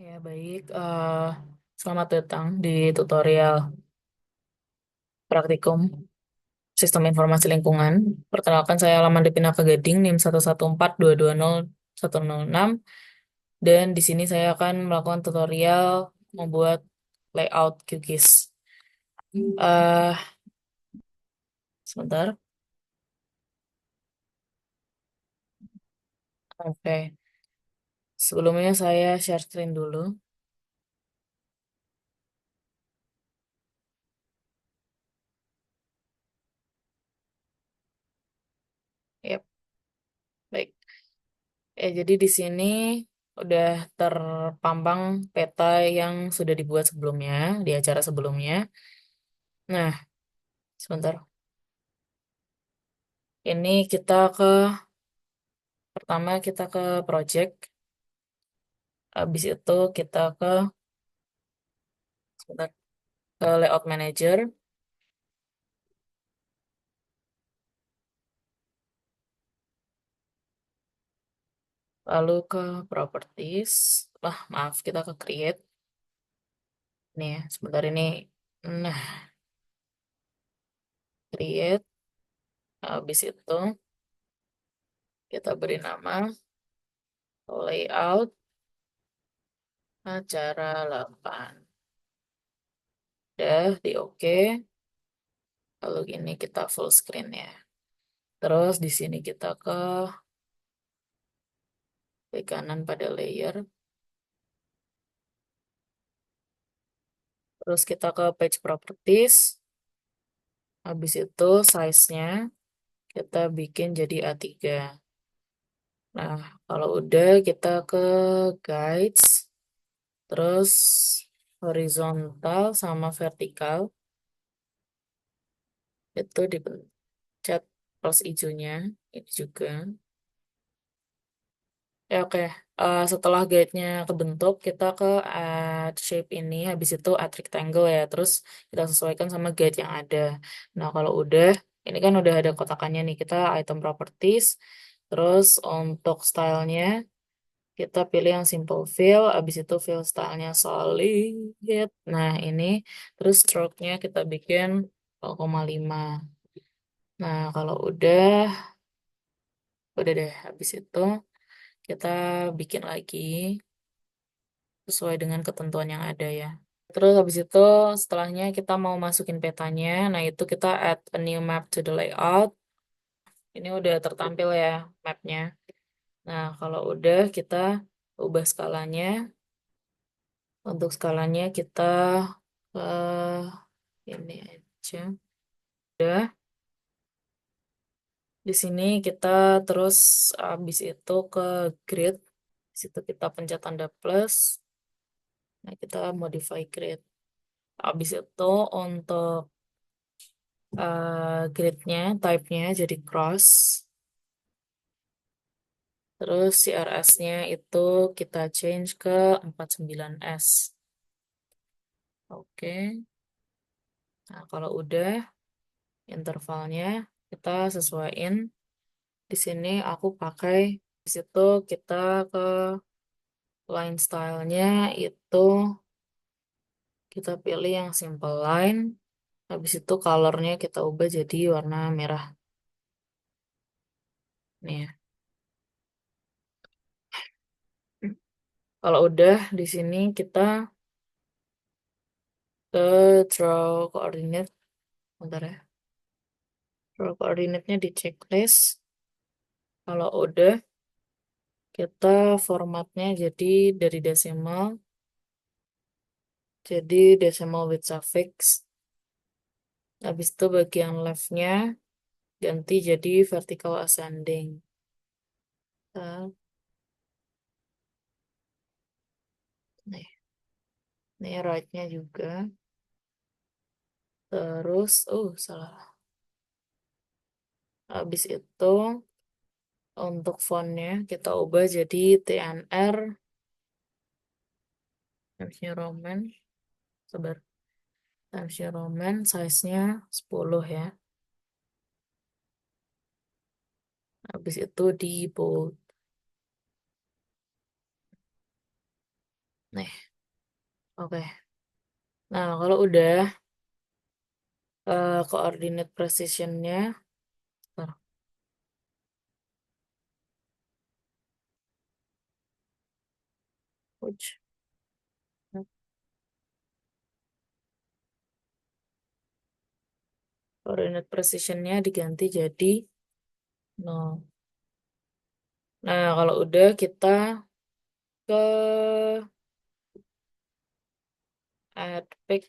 Ya, baik. Selamat datang di tutorial praktikum Sistem Informasi Lingkungan. Perkenalkan, saya Alaman Depina Gading, NIM 114220106. Dan di sini saya akan melakukan tutorial membuat layout QGIS. Eh, Sebentar. Oke. Sebelumnya saya share screen dulu. Yap, baik. Jadi di sini udah terpampang peta yang sudah dibuat sebelumnya, di acara sebelumnya. Nah, sebentar. Ini pertama kita ke project, habis itu kita sebentar, ke layout manager, lalu ke properties. Maaf, kita ke create. Nih ya, sebentar ini. Nah, create, habis itu kita beri nama layout acara 8. Udah di oke, lalu ini kita full screen ya. Terus di sini kita klik kanan pada layer, terus kita ke page properties, habis itu size-nya kita bikin jadi A3. Nah, kalau udah kita ke guides, terus horizontal sama vertikal, itu dipencet plus hijaunya, ini juga. Ya, oke. Setelah guide-nya kebentuk, kita ke add shape ini, habis itu add rectangle ya, terus kita sesuaikan sama guide yang ada. Nah, kalau udah, ini kan udah ada kotakannya nih, kita item properties, terus untuk stylenya, kita pilih yang simple fill, habis itu fill stylenya solid. Nah, ini terus stroke-nya kita bikin 0,5. Nah, kalau udah deh. Habis itu kita bikin lagi sesuai dengan ketentuan yang ada ya. Terus habis itu setelahnya kita mau masukin petanya. Nah, itu kita add a new map to the layout. Ini udah tertampil ya mapnya. Nah, kalau udah kita ubah skalanya. Untuk skalanya kita eh ini aja. Udah. Di sini kita terus habis itu ke grid. Di situ kita pencet tanda plus. Nah, kita modify grid. Habis itu untuk gridnya, type-nya jadi cross. Terus CRS-nya itu kita change ke 49S. Oke. Nah, kalau udah intervalnya kita sesuaiin. Di sini aku pakai, di situ kita ke line style-nya itu kita pilih yang simple line. Habis itu color-nya kita ubah jadi warna merah. Nih ya. Kalau udah di sini kita ke draw coordinate. Bentar ya. Draw coordinate-nya di checklist. Kalau udah kita formatnya jadi dari desimal jadi decimal with suffix. Habis itu bagian left-nya ganti jadi vertical ascending. Nah, nih, nih right-nya juga. Terus, salah. Habis itu untuk fontnya kita ubah jadi TNR, Times New Roman, sebar. Times New Roman, size-nya 10 ya. Habis itu di bold. Nih, oke. Nah, kalau udah coordinate precision-nya, bentar, ouch. Coordinate precision-nya diganti jadi 0. Nah, kalau udah kita ke add pic,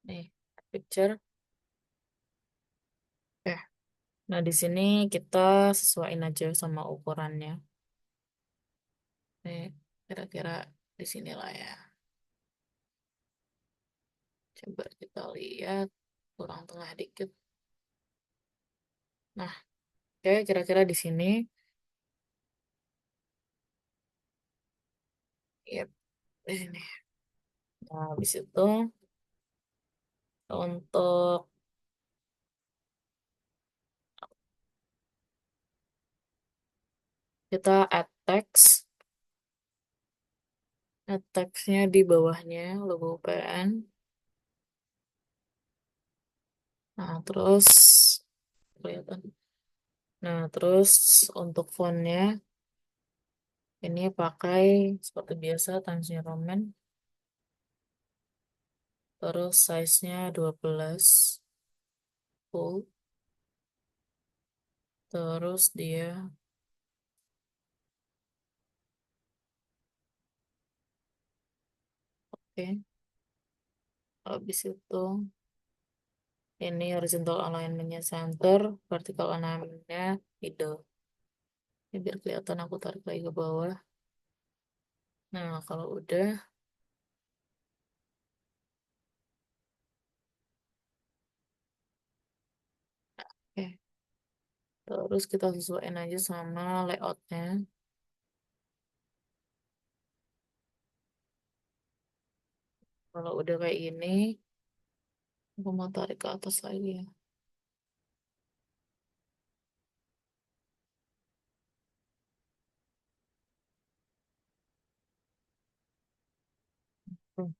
nih, add picture. Oke. Nah, di sini kita sesuaiin aja sama ukurannya. Nih, kira-kira di sinilah ya. Coba kita lihat, kurang tengah dikit. Nah, oke, kira-kira di sini. Yep, di sini. Nah, habis itu untuk kita add text. Add text-nya di bawahnya, logo UPN. Nah, terus kelihatan. Nah, terus untuk fontnya ini pakai seperti biasa Times New Roman. Terus size-nya 12 full. Terus dia, oke. Habis itu ini horizontal alignment-nya center, vertical alignment-nya middle. Ini biar kelihatan aku tarik lagi ke bawah. Nah, kalau udah, oke. Terus kita sesuaiin aja sama layoutnya. Kalau udah kayak gini, aku mau tarik ke atas lagi ya. Hmm.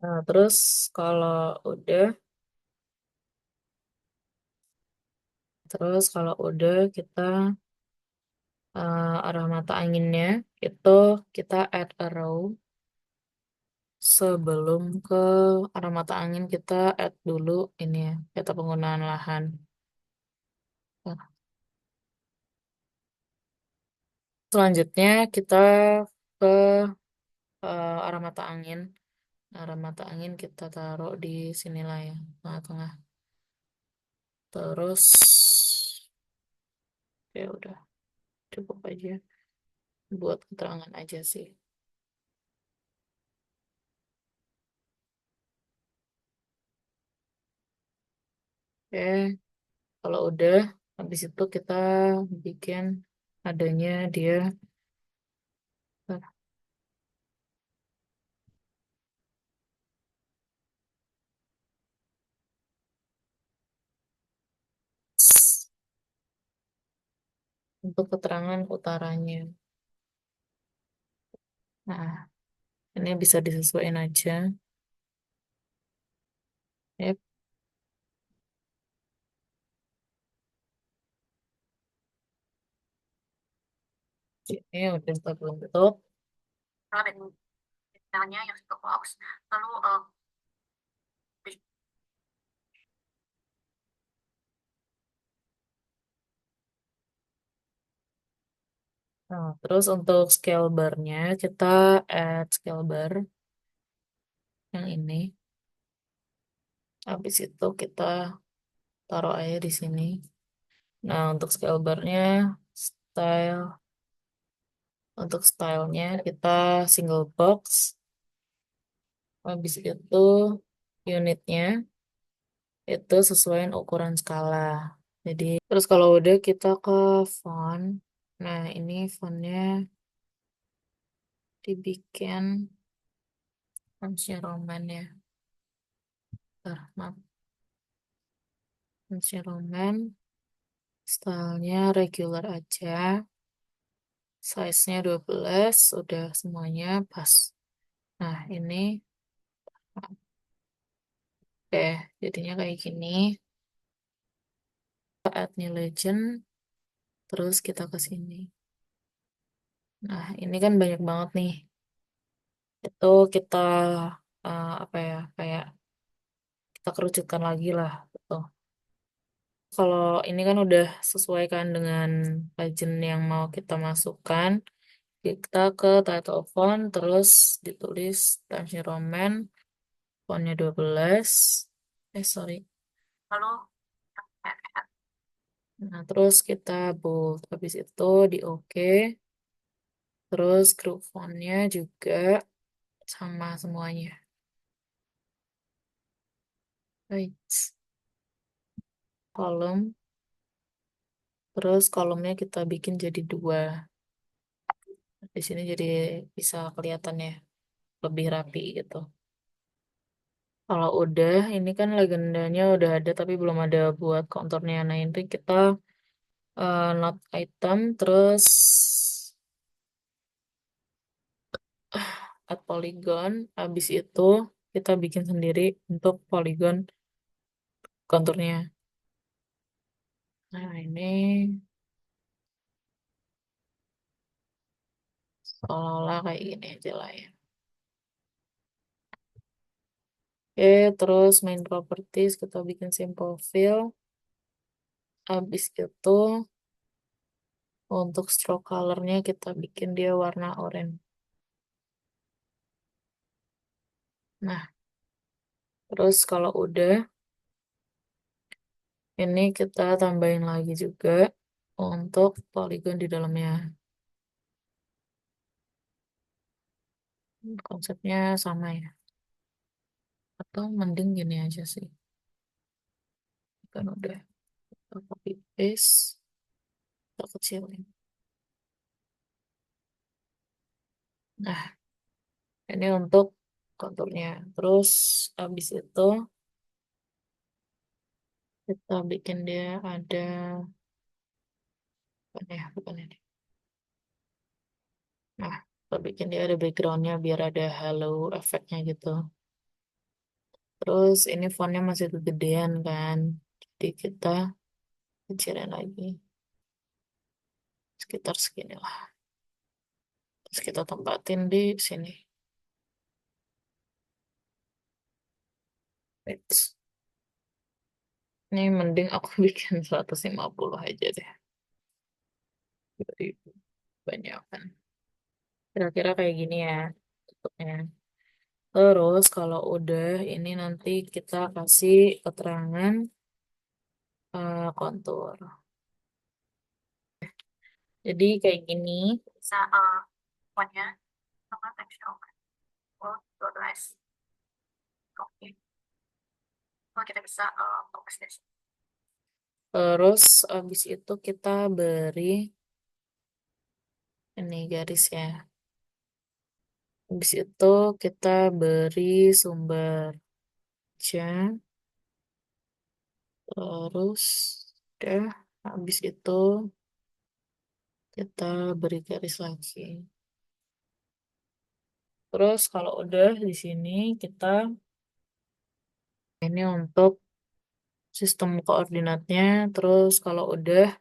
Nah, terus kalau udah, kita arah mata anginnya itu kita add arrow. Sebelum ke arah mata angin kita add dulu ini ya, peta penggunaan lahan. Nah, selanjutnya kita ke arah mata angin. Arah mata angin kita taruh di sinilah ya, tengah-tengah. Terus ya udah cukup aja buat keterangan aja sih. Oke, kalau udah habis itu kita bikin adanya dia untuk keterangan utaranya. Nah, ini bisa disesuaikan aja. Yep, ini udah kita bentuk. Namanya yang untuk box. Lalu nah, terus untuk scale bar-nya kita add scale bar yang ini. Habis itu kita taruh aja di sini. Nah, untuk scale bar-nya style untuk stylenya kita single box. Habis itu unitnya itu sesuai ukuran skala. Jadi terus kalau udah kita ke font. Nah, ini fontnya dibikin fontsnya Roman ya. Maaf, fontsnya Roman. Stylenya regular aja. Size-nya 12, udah semuanya pas. Nah, ini oke, jadinya kayak gini. Add new legend, terus kita ke sini. Nah, ini kan banyak banget nih. Itu kita apa ya, kayak kita kerucutkan lagi lah. Gitu. Kalau ini kan udah sesuai kan dengan legend yang mau kita masukkan. Kita ke title font, terus ditulis Times New Roman, fontnya 12. Sorry. Lalu, nah, terus kita bold. Habis itu di OK. Terus group fontnya juga sama semuanya. Right. Kolom. Terus kolomnya kita bikin jadi 2. Di sini jadi bisa kelihatan ya, lebih rapi gitu. Kalau udah, ini kan legendanya udah ada tapi belum ada buat konturnya. Nah, ini kita not item, terus add polygon. Habis itu kita bikin sendiri untuk polygon konturnya. Nah, ini seolah-olah kayak gini aja lah ya. Oke, terus main properties kita bikin simple fill. Habis itu untuk stroke colornya kita bikin dia warna oranye. Nah, terus kalau udah, ini kita tambahin lagi juga untuk polygon di dalamnya. Konsepnya sama ya. Atau mending gini aja sih. Kan udah kita copy paste, kita kecilin. Nah, ini untuk konturnya. Terus habis itu kita bikin dia ada bukan ini. Nah, kita bikin dia ada backgroundnya biar ada halo efeknya gitu. Terus ini fontnya masih kegedean kan. Jadi kita kecilin lagi. Sekitar segini lah. Terus kita tempatin di sini. Wait. Ini mending aku bikin 150 aja deh. Jadi banyak kan. Kira-kira kayak gini ya bentuknya. Terus kalau udah ini nanti kita kasih keterangan kontur. Jadi kayak gini. Bisa pokoknya sama teksnya oh 12. Oke. Oh, kita bisa fokus di sini. Terus habis itu kita beri ini garis ya. Habis itu kita beri sumber jam. Terus udah habis itu kita beri garis lagi. Terus kalau udah di sini kita ini untuk sistem koordinatnya. Terus kalau udah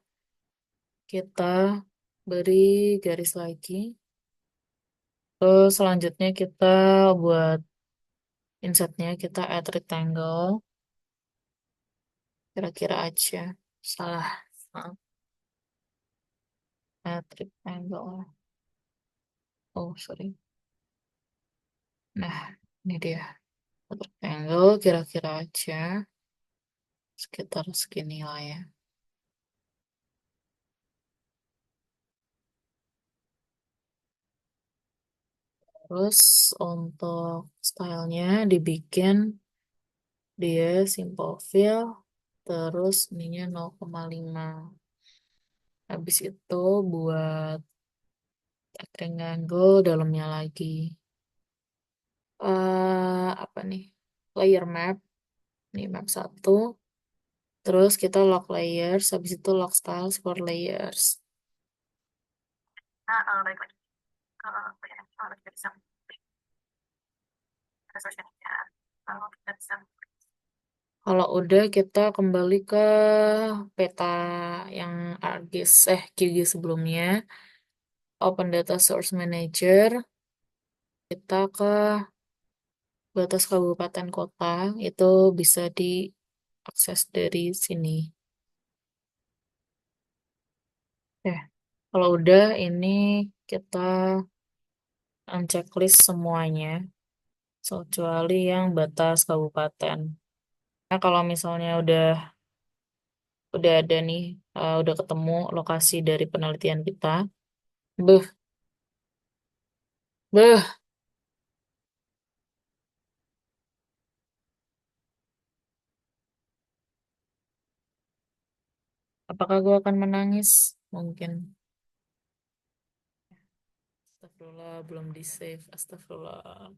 kita beri garis lagi. Terus selanjutnya kita buat insertnya kita add rectangle. Kira-kira aja. Salah. Maaf. Add rectangle. Oh, sorry. Nah, ini dia. Add rectangle kira-kira aja. Sekitar segini lah ya. Terus untuk stylenya dibikin dia simple fill. Terus ininya 0,5. Habis itu buat rectangle dalamnya lagi. Apa nih? Layer map. Ini map 1. Terus kita lock layers. Habis itu lock styles for layers. balik lagi ke kalau kita bisa ke sosial media, kalau kita bisa. Kalau udah kita kembali ke peta yang ArcGIS QGIS sebelumnya, Open Data Source Manager, kita ke batas kabupaten kota, itu bisa diakses dari sini. Ya, kalau udah ini kita unchecklist semuanya, kecuali yang batas kabupaten. Nah, kalau misalnya udah ada nih, udah ketemu lokasi dari penelitian kita, beh, beh, apakah gue akan menangis? Mungkin. Astagfirullah, belum di save. Astagfirullah.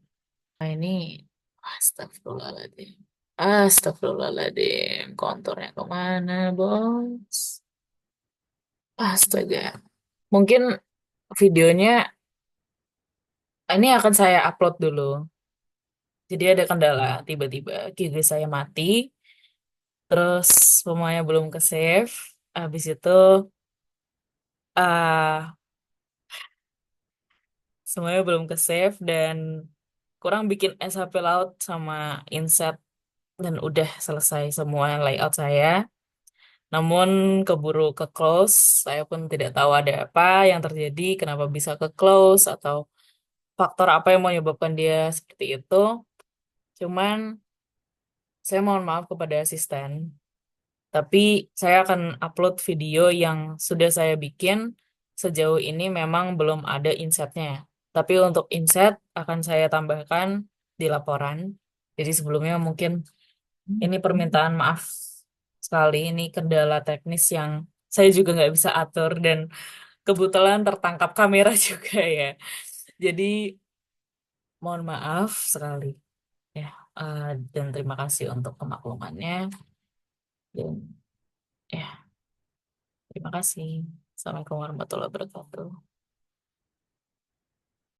Nah, ini, astagfirullahaladzim. Astagfirullahaladzim. Kontornya kemana, bos? Astaga. Mungkin videonya ini akan saya upload dulu. Jadi ada kendala. Tiba-tiba giga saya mati. Terus semuanya belum ke save. Habis itu ah semuanya belum ke save dan kurang bikin SHP laut sama inset dan udah selesai semua layout saya. Namun keburu ke close, saya pun tidak tahu ada apa yang terjadi, kenapa bisa ke close atau faktor apa yang menyebabkan dia seperti itu. Cuman saya mohon maaf kepada asisten. Tapi saya akan upload video yang sudah saya bikin. Sejauh ini memang belum ada insetnya. Tapi untuk inset akan saya tambahkan di laporan. Jadi sebelumnya mungkin ini permintaan maaf sekali. Ini kendala teknis yang saya juga nggak bisa atur dan kebetulan tertangkap kamera juga ya. Jadi mohon maaf sekali ya. Dan terima kasih untuk kemaklumannya. Dan ya, terima kasih. Assalamualaikum warahmatullahi wabarakatuh.